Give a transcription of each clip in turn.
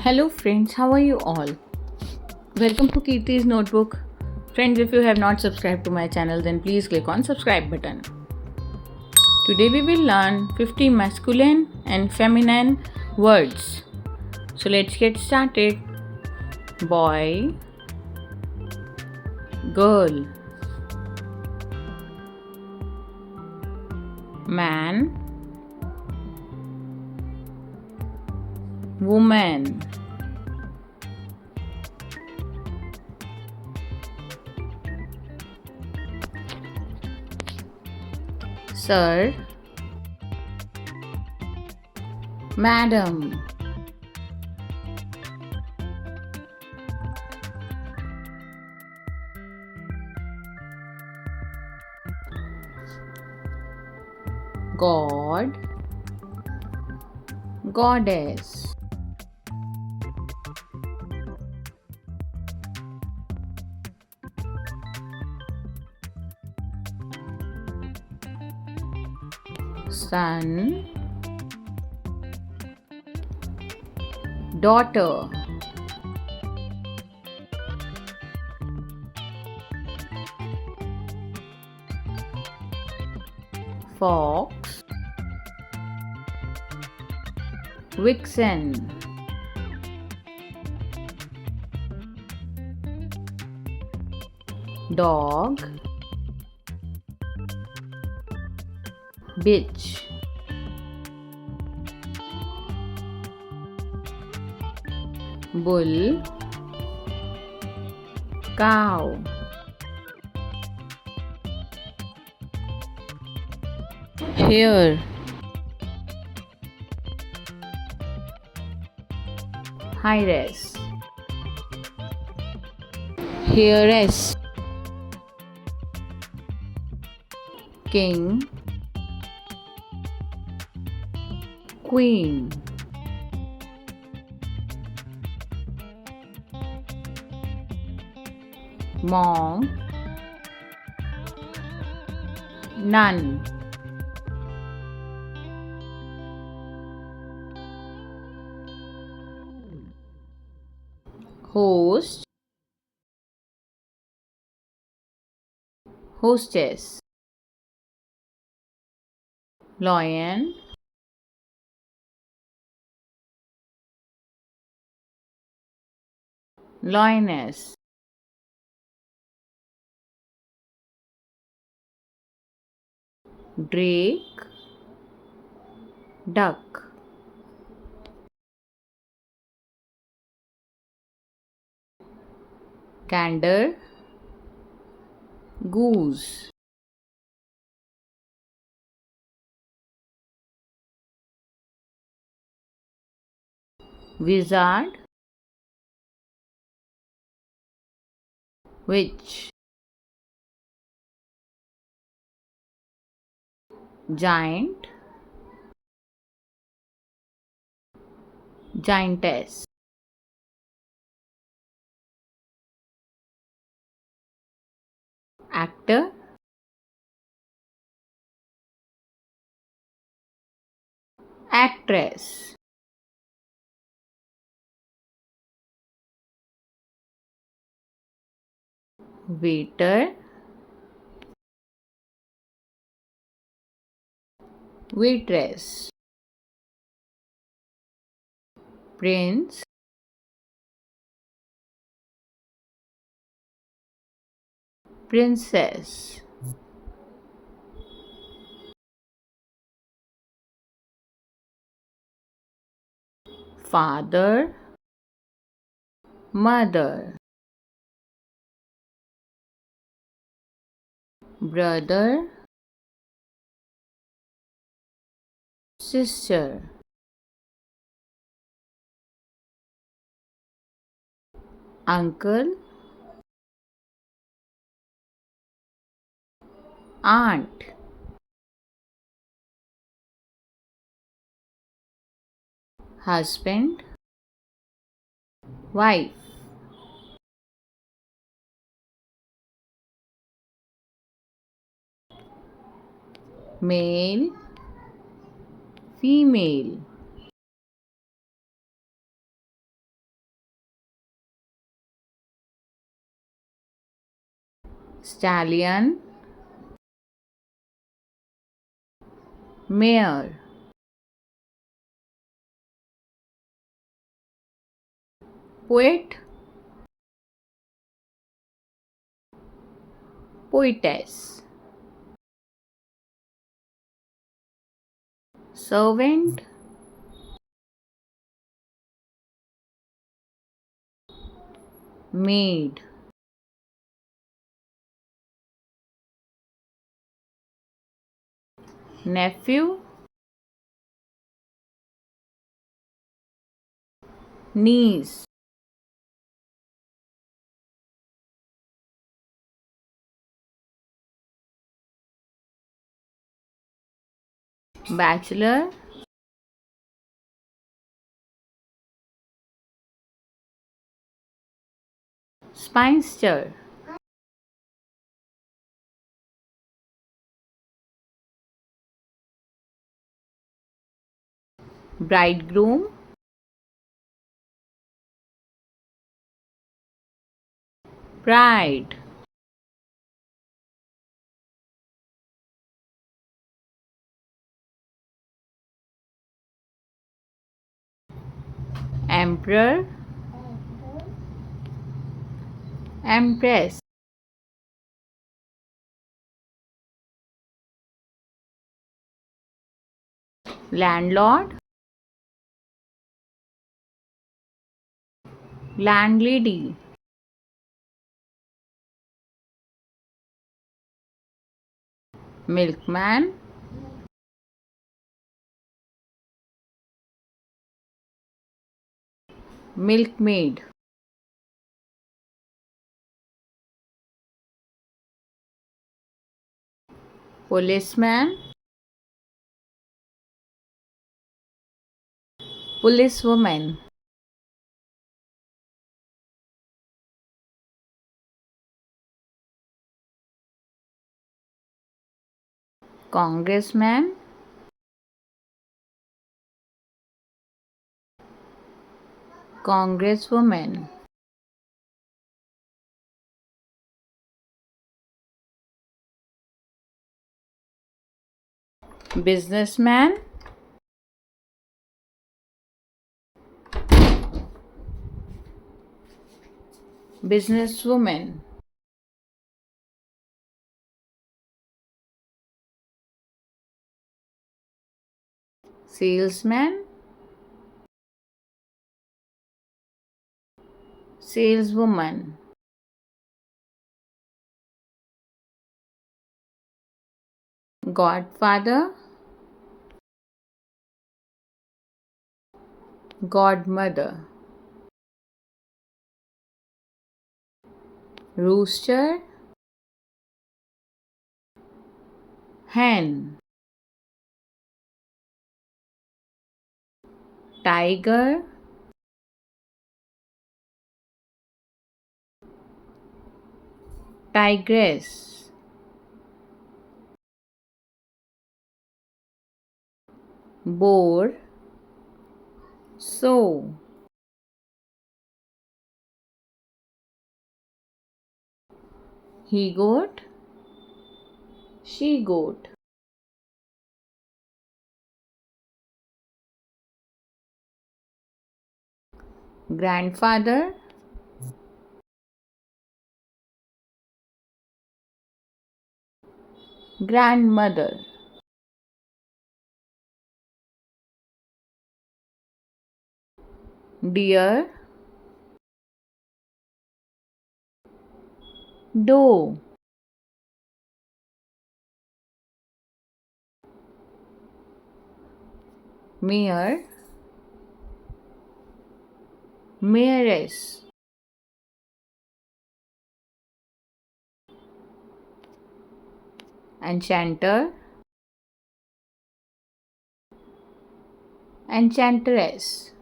Hello friends, how are you all? Welcome to Kirti's Notebook. Friends, if you have not subscribed to my channel, then please click on subscribe button. Today we will learn 50 masculine and feminine words. So let's get started. Boy, girl, man, woman, sir, madam, God, goddess, son, daughter, fox, vixen, dog, bitch, bull, cow, hare, heiress, heiress, king, queen, monk, nun, host, hostess, lion, lioness, drake, duck, gander, goose, wizard, witch, giant, giantess, actor, actress, waiter, waitress, prince, princess, father, mother, brother, sister, uncle, aunt, husband, wife, male, female, stallion, mare, poet, poetess, servant, maid, nephew, niece, bachelor, spinster, bridegroom, bride, emperor, empress, landlord, landlady, milkman, milkmaid, policeman, policewoman, congressman, congresswoman, businessman, businesswoman, salesman, saleswoman, godfather, godmother, rooster, hen, tiger, tigress, boar, sow, he goat, she goat, grandfather, grandmother, deer, doe, mayor, mayoress, enchanter, enchantress,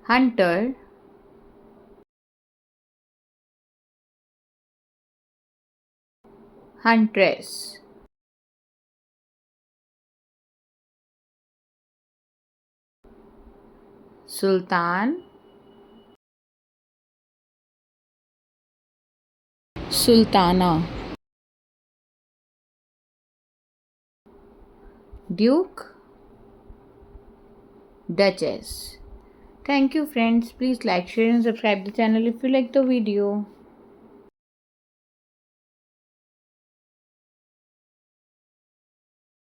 hunter, huntress, Sultan, Sultana, Duke, Duchess. Thank you friends. Please like, share and subscribe the channel if you like the video.